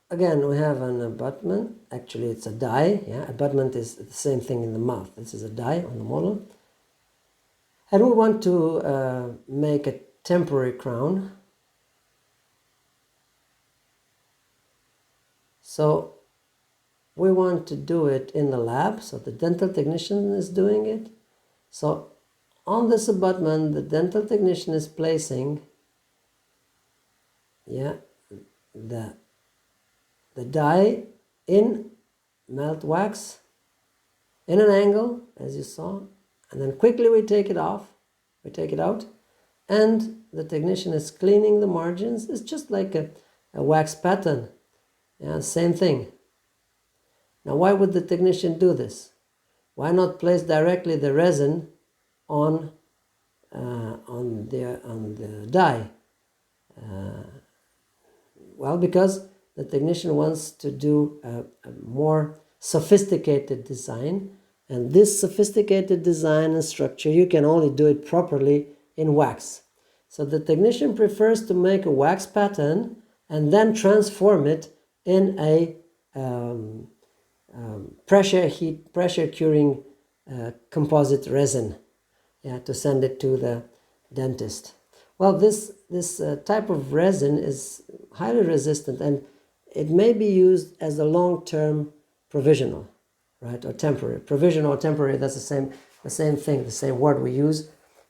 again, we have an abutment. Actually, it's a die. Yeah, abutment is the same thing in the mouth. This is a die on the model. And we want to make a temporary crown. So we want to do it in the lab. So the dental technician is doing it. So on this abutment, the dental technician is placing, the die in melt wax in an angle, as you saw, and then quickly we take it off, we take it out, and the technician is cleaning the margins. It's just like a wax pattern. Yeah, same thing. Now, why would the technician do this? Why not place directly the resin on the die? Well, because the technician wants to do a more sophisticated design, and this sophisticated design and structure, you can only do it properly in wax. So the technician prefers to make a wax pattern and then transform it in a pressure curing composite resin, to send it to the dentist. Well, this type of resin is highly resistant, and it may be used as a long-term provisional, right, or temporary. Provisional or temporary, that's the same thing, the same word we use.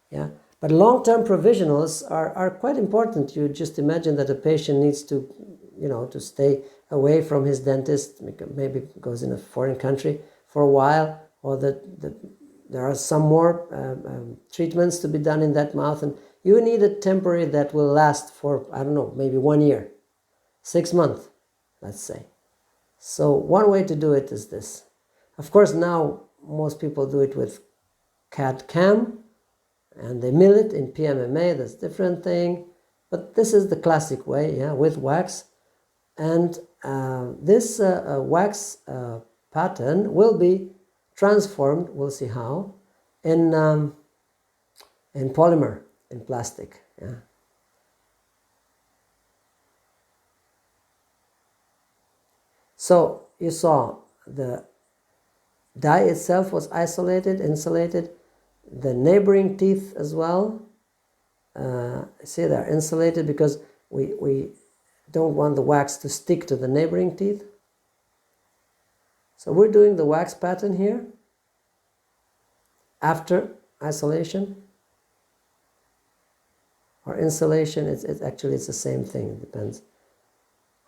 Yeah, but long-term provisionals are quite important. You just imagine that a patient needs to, to stay away from his dentist, maybe goes in a foreign country for a while, or there are some more treatments to be done in that mouth, and you need a temporary that will last for, I don't know, maybe 1 year, 6 months, let's say. So one way to do it is this. Of course, now most people do it with CAD-CAM, and they mill it in PMMA. That's a different thing, but this is the classic way, with wax. And this wax pattern will be transformed, we'll see how, in polymer, in plastic. So you saw the die itself was isolated, insulated, the neighboring teeth as well. See, they're insulated because we don't want the wax to stick to the neighboring teeth. So we're doing the wax pattern here after isolation or insulation. It's actually the same thing. It depends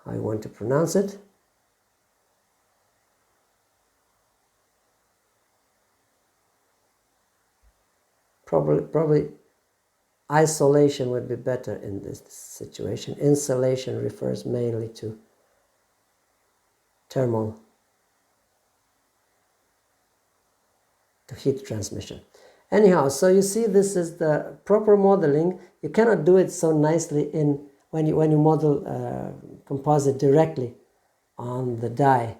how you want to pronounce it. Probably isolation would be better in this situation. Insulation refers mainly to thermal, to heat transmission. Anyhow, so you see, this is the proper modeling. You cannot do it so nicely when you model composite directly on the die,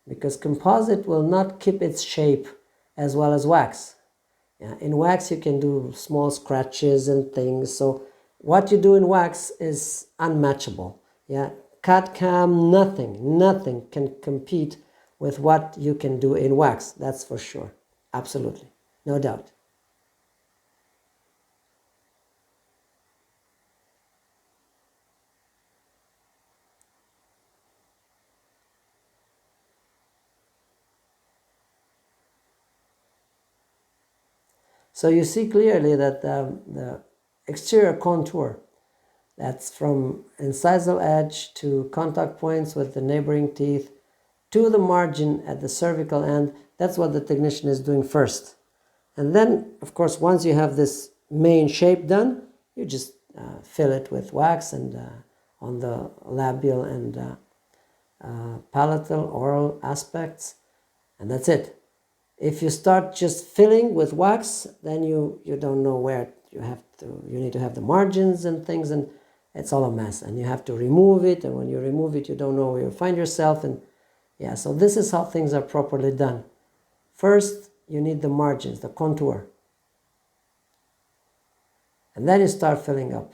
because composite will not keep its shape as well as wax. In wax, you can do small scratches and things. So what you do in wax is unmatchable. CAD-CAM, nothing can compete with what you can do in wax. That's for sure. Absolutely. No doubt. So you see clearly that the exterior contour, that's from incisal edge to contact points with the neighboring teeth to the margin at the cervical end, that's what the technician is doing first. And then, of course, once you have this main shape done, you just fill it with wax and on the labial and palatal, oral aspects, and that's it. If you start just filling with wax, then you don't know where you need to have the margins and things, and it's all a mess, and you have to remove it, and when you remove it, you don't know where you find yourself. And so this is how things are properly done. First, you need the margins, the contour, and then you start filling up.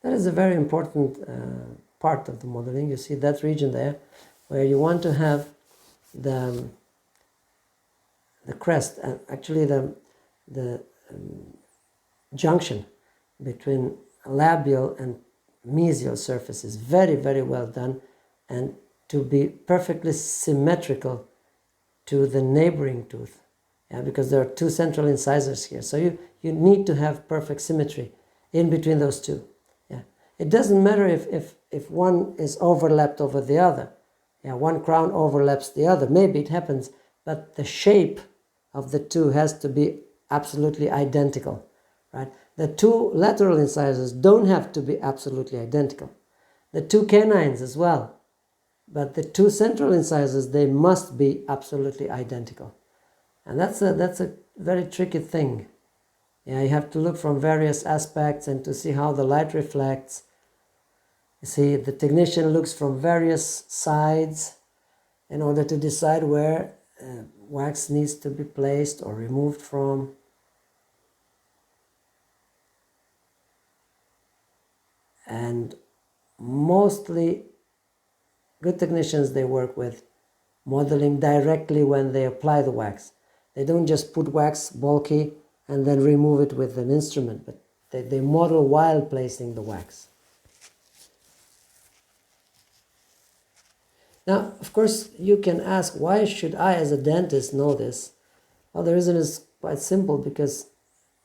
That is a very important part of the modeling. You see that region there, where you want to have the crest, actually the junction between labial and mesial surface is very, very well done, and to be perfectly symmetrical to the neighboring tooth, because there are two central incisors here. So you need to have perfect symmetry in between those two. It doesn't matter if one is overlapped over the other. One crown overlaps the other. Maybe it happens, but the shape of the two has to be absolutely identical, right? The two lateral incisors don't have to be absolutely identical. The two canines as well. But the two central incisors, they must be absolutely identical. And that's a very tricky thing. You have to look from various aspects and to see how the light reflects. You see, the technician looks from various sides in order to decide where wax needs to be placed or removed from. And mostly good technicians, they work with modeling directly when they apply the wax. They don't just put wax bulky and then remove it with an instrument, but they model while placing the wax. Now, of course, you can ask, why should I as a dentist know this? Well, the reason is quite simple, because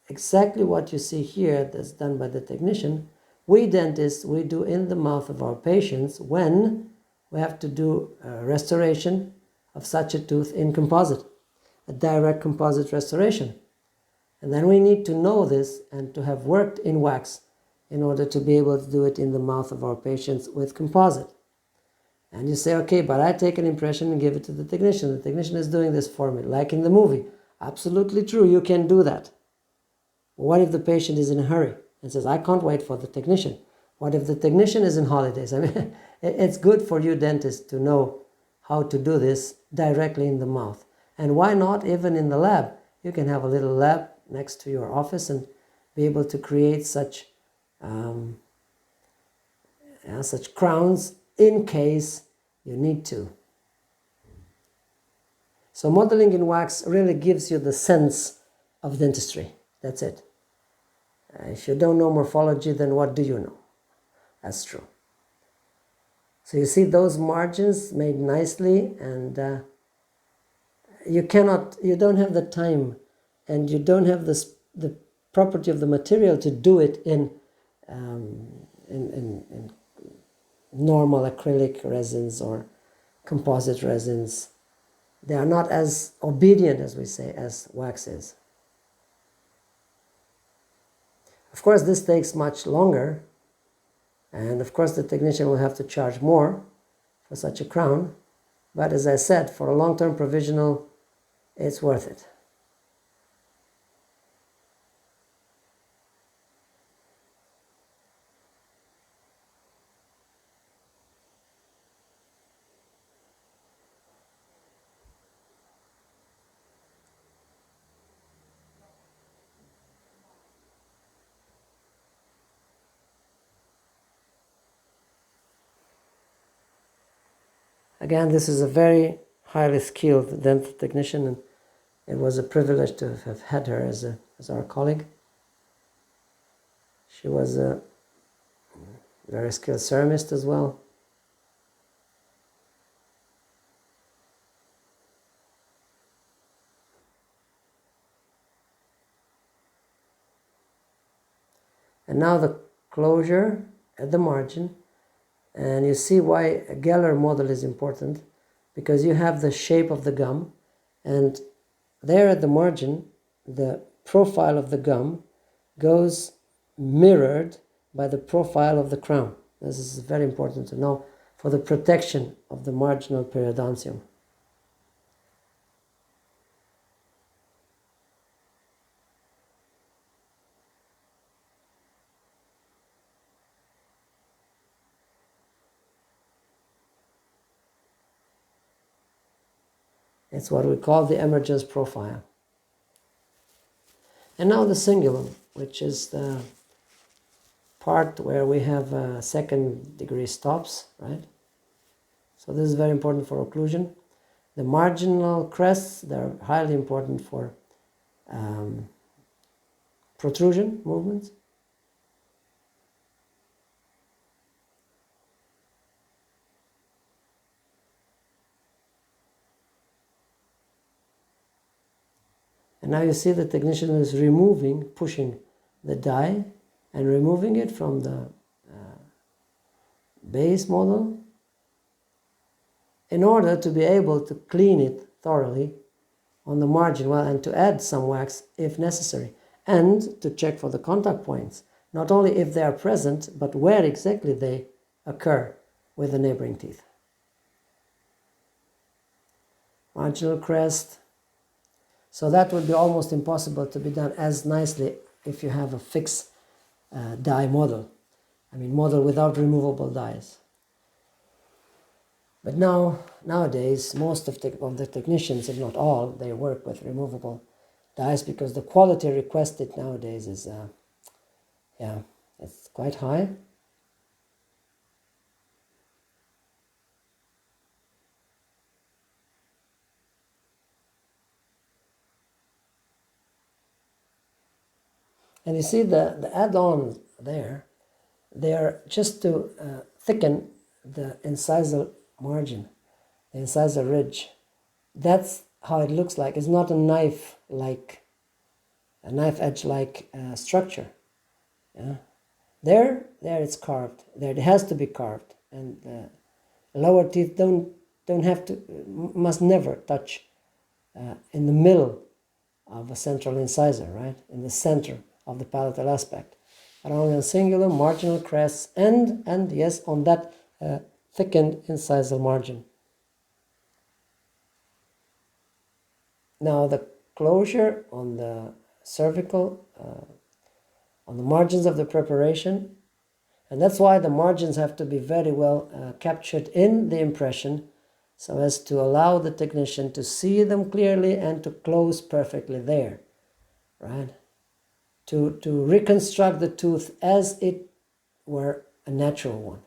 exactly what you see here that's done by the technician, we dentists, we do in the mouth of our patients when we have to do a restoration of such a tooth in composite, a direct composite restoration. And then we need to know this and to have worked in wax in order to be able to do it in the mouth of our patients with composite. And you say, okay, but I take an impression and give it to the technician. The technician is doing this for me, like in the movie. Absolutely true, you can do that. What if the patient is in a hurry and says, I can't wait for the technician? What if the technician is in holidays? I mean, it's good for you dentists to know how to do this directly in the mouth. And why not even in the lab? You can have a little lab next to your office and be able to create such such crowns in case you need to. So modeling in wax really gives you the sense of dentistry. That's it. If you don't know morphology, then what do you know? That's true. So you see those margins made nicely, and you don't have the time, and you don't have the property of the material to do it in normal acrylic resins or composite resins. They are not as obedient, as we say, as wax is. Of course, this takes much longer, and of course the technician will have to charge more for such a crown, but as I said, for a long-term provisional, it's worth it. Again, this is a very highly skilled dental technician, and it was a privilege to have had her as our colleague. She was a very skilled ceramist as well. And now the closure at the margin. And you see why a Geller model is important, because you have the shape of the gum, and there at the margin, the profile of the gum goes mirrored by the profile of the crown. This is very important to know for the protection of the marginal periodontium. It's what we call the emergence profile. And now the cingulum, which is the part where we have second degree stops, right? So this is very important for occlusion. The marginal crests, they're highly important for protrusion movements. And now you see the technician is removing, pushing the die and removing it from the base model in order to be able to clean it thoroughly on the margin, well, and to add some wax if necessary, and to check for the contact points, not only if they are present, but where exactly they occur with the neighboring teeth. Marginal crest. So that would be almost impossible to be done as nicely if you have a fixed die model. I mean, model without removable dies. But nowadays, most of the technicians, if not all, they work with removable dies because the quality requested nowadays is, it's quite high. And you see the add-ons there, they are just to thicken the incisal margin, the incisal ridge. That's how it looks like. It's not a knife edge-like structure. Yeah. There it's carved. There it has to be carved, and the lower teeth must never touch in the middle of a central incisor, right? In the center of the palatal aspect, but only on singular marginal crests and yes, on that thickened incisal margin. Now the closure on the cervical, on the margins of the preparation, and that's why the margins have to be very well captured in the impression so as to allow the technician to see them clearly and to close perfectly there, right? To reconstruct the tooth as it were a natural one.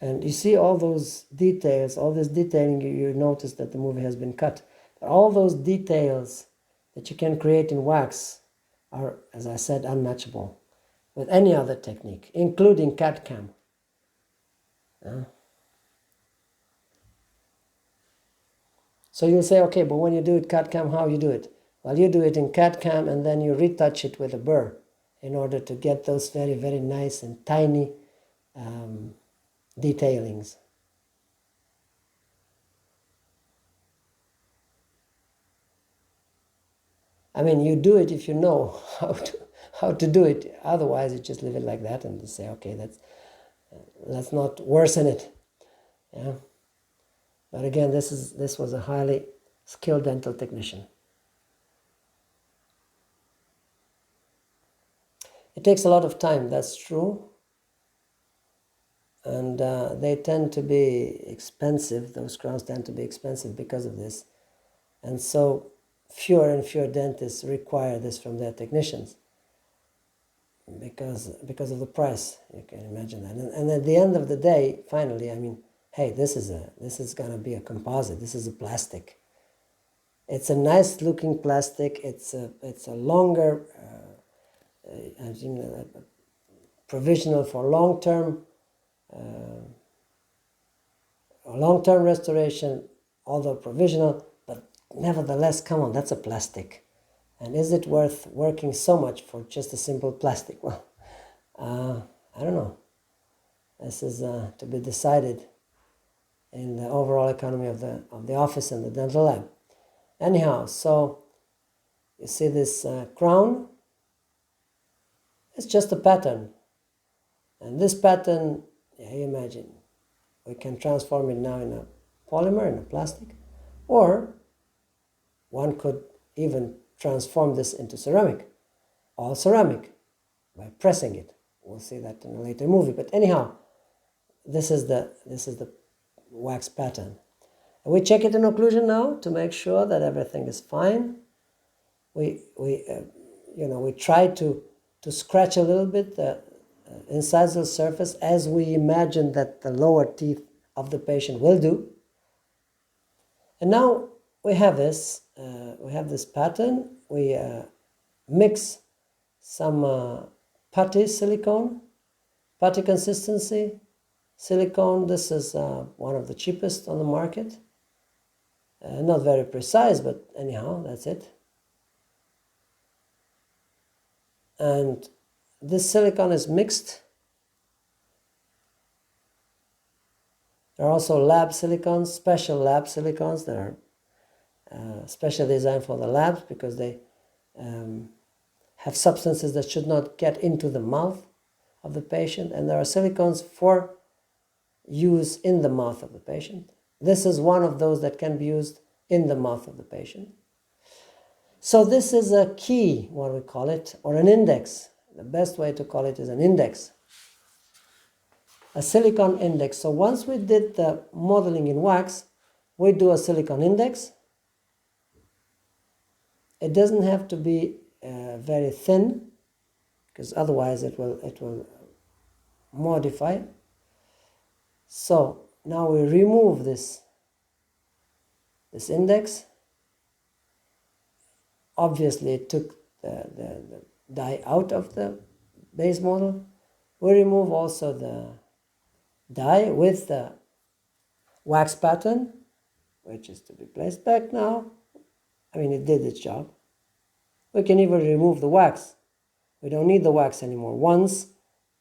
And you see all those details, all this detailing, you notice that the movie has been cut. But all those details that you can create in wax are, as I said, unmatchable with any other technique, including CAD-CAM. So you'll say, okay, but when you do it CAD-CAM, how you do it? Well, you do it in CAD-CAM and then you retouch it with a burr in order to get those very, very nice and tiny detailings. I mean, you do it if you know how to do it. Otherwise, you just leave it like that and say, okay, let's not worsen it. Yeah. But again, this was a highly skilled dental technician. It takes a lot of time, that's true. And they tend to be expensive. Those crowns tend to be expensive because of this. And so fewer and fewer dentists require this from their technicians because of the price. You can imagine that. And at the end of the day, finally, I mean, hey, this is going to be a composite. This is a plastic. It's a nice looking plastic. It's a longer provisional for long-term long-term restoration, although provisional, but nevertheless, come on, that's a plastic. And is it worth working so much for just a simple plastic? Well, I don't know. This is to be decided in the overall economy of the office and the dental lab. Anyhow, so you see this crown? It's just a pattern. And this pattern, yeah, you imagine, we can transform it now in a polymer, in a plastic, or one could even transform this into ceramic, all ceramic, by pressing it. We'll see that in a later movie. But anyhow, this is the wax pattern. And we check it in occlusion now to make sure that everything is fine. We try to scratch a little bit the incisal surface as we imagine that the lower teeth of the patient will do. And now we have this pattern. We mix some putty silicone, putty consistency silicone. This is one of the cheapest on the market. Not very precise, but anyhow, that's it. And this silicone is mixed. There are also lab silicones, special lab silicones that are specially designed for the labs because they have substances that should not get into the mouth of the patient. And there are silicones for use in the mouth of the patient. This is one of those that can be used in the mouth of the patient. So this is a key, what we call it, or an index. The best way to call it is an index. A silicone index. So once we did the modeling in wax, we do a silicone index. It doesn't have to be very thin, because otherwise it will modify. So now we remove this index. Obviously it took the dye out of the base model. We remove also the dye with the wax pattern, which is to be placed back now. I mean, it did its job. We can even remove the wax. We don't need the wax anymore once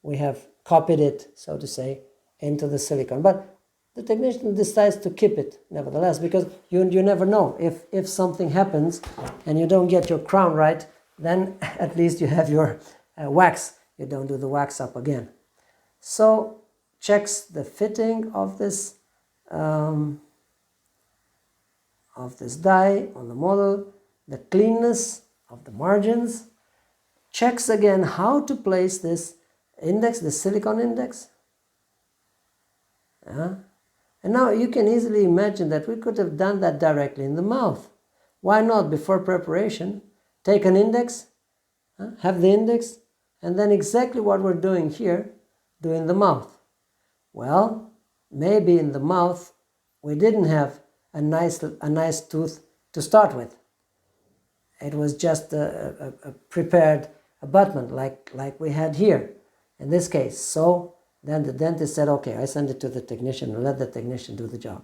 we have copied it, so to say, into the silicone. But the technician decides to keep it nevertheless, because you never know. If something happens and you don't get your crown right, then at least you have your wax. You don't do the wax up again. So checks the fitting of this dye on the model, the cleanness of the margins, checks again how to place this index, the silicone index. And now you can easily imagine that we could have done that directly in the mouth. Why not, before preparation, take an index, have the index, and then exactly what we're doing here, do in the mouth. Well, maybe in the mouth we didn't have a nice tooth to start with. It was just a prepared abutment like we had here in this case. So then the dentist said, okay, I send it to the technician and let the technician do the job.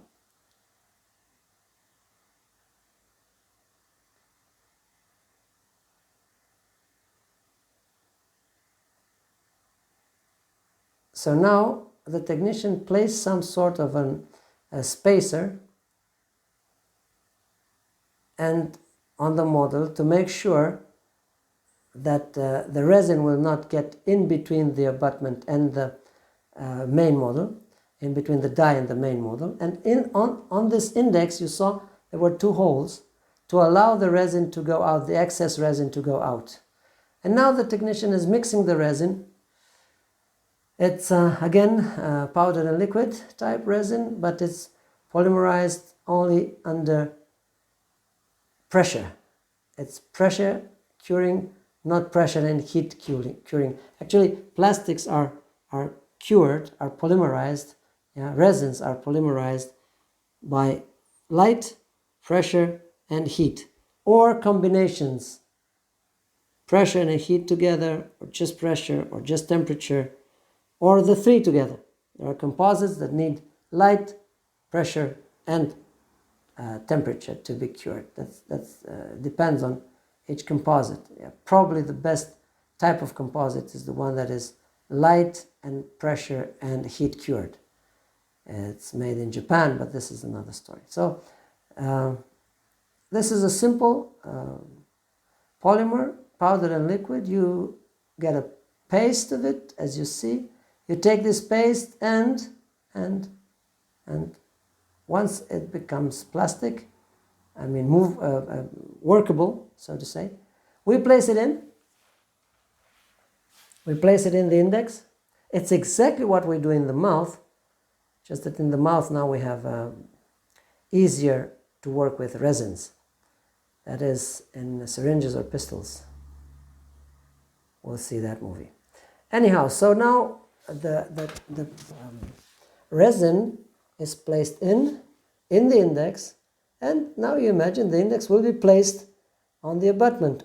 So now the technician placed some sort of a spacer and on the model to make sure that the resin will not get in between the abutment and the main model, in between the dye and the main model. And on this index you saw there were two holes to allow the resin to go out, the excess resin to go out. And now the technician is mixing the resin. It's again powdered and liquid type resin, but it's polymerized only under pressure. It's pressure curing, not pressure and heat curing. Actually, plastics are cured, are polymerized, resins are polymerized by light, pressure and heat, or combinations, pressure and heat together, or just pressure, or just temperature, or the three together. There are composites that need light, pressure, and temperature to be cured. That's depends on each composite. Yeah, probably the best type of composite is the one that is light and pressure and heat cured. It's made in Japan, but this is another story. So this is a simple polymer, powder and liquid. You get a paste of it, as you see. You take this paste and once it becomes plastic, I mean workable, so to say, we place it in. We place it in the index. It's exactly what we do in the mouth, just that in the mouth now we have easier to work with resins. That is in syringes or pistols. We'll see that movie. Anyhow, so now the resin is placed in the index, and now you imagine the index will be placed on the abutment,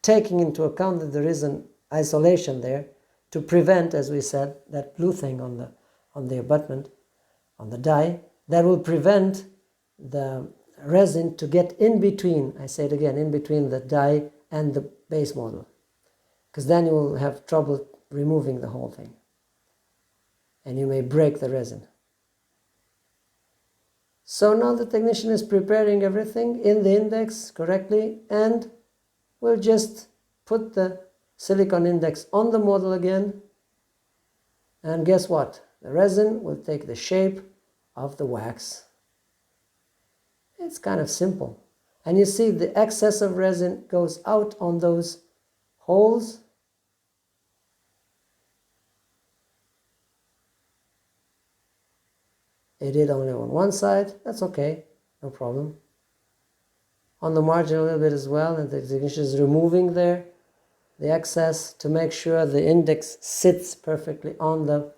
taking into account that there is an isolation there to prevent, as we said, that blue thing on the abutment, on the die, that will prevent the resin to get in between, I say it again, in between the die and the base model, because then you will have trouble removing the whole thing and you may break the resin. So now the technician is preparing everything in the index correctly, and we'll just put the silicone index on the model again, and guess what? The resin will take the shape of the wax. It's kind of simple. And you see the excess of resin goes out on those holes. It did only on one side, that's okay, no problem. On the margin a little bit as well, and the technician is removing there the excess to make sure the index sits perfectly on the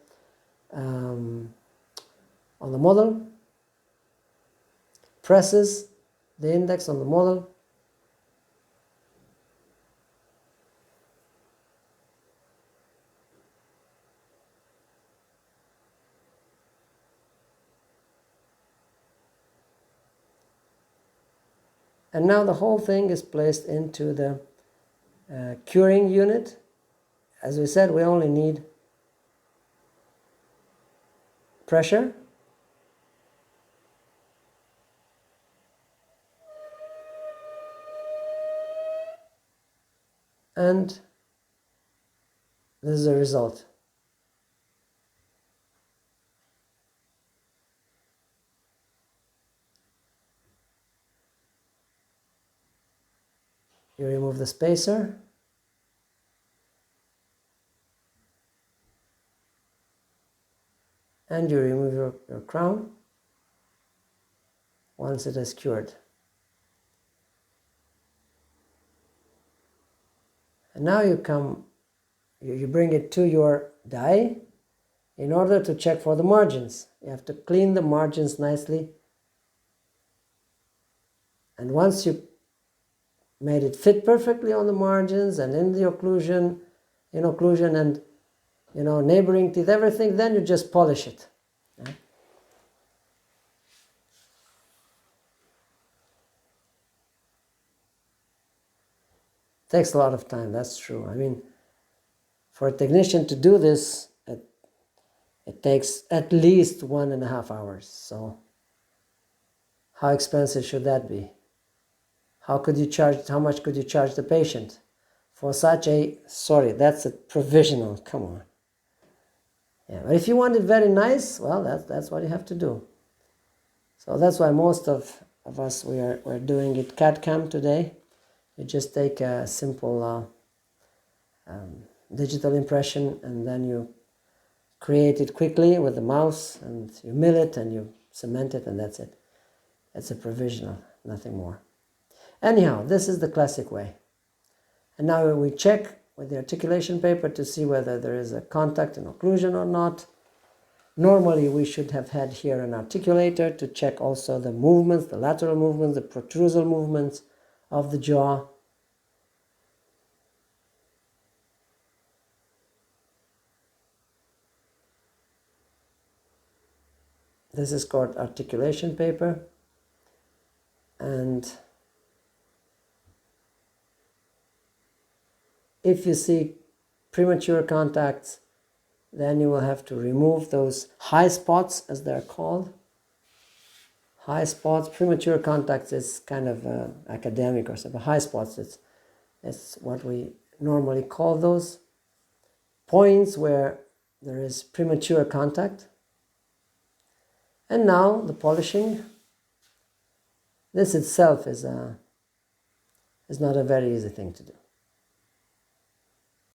model. Presses the index on the model. And now the whole thing is placed into the curing unit. As we said, we only need pressure, and this is the result. You remove the spacer, and you remove your crown once it is cured. And now you bring it to your die in order to check for the margins. You have to clean the margins nicely, and once you made it fit perfectly on the margins and in the occlusion and neighboring teeth, everything, then you just polish it. Yeah? Takes a lot of time, that's true. I mean, for a technician to do this, it takes at least 1.5 hours. So how expensive should that be? How much could you charge the patient for such a, sorry, that's a provisional, come on. Yeah, but if you want it very nice, well, that's what you have to do. So that's why most of us, we're doing it CAD-CAM today. You just take a simple digital impression, and then you create it quickly with the mouse, and you mill it and you cement it, and that's it. It's a provisional, nothing more. Anyhow, this is the classic way. And now we check with the articulation paper to see whether there is a contact and occlusion or not. Normally we should have had here an articulator to check also the movements, the lateral movements, the protrusal movements of the jaw. This is called articulation paper, and if you see premature contacts, then you will have to remove those high spots, as they're called. High spots, premature contacts is kind of academic or something. High spots, it's what we normally call those points where there is premature contact. And now the polishing. This itself is not a very easy thing to do.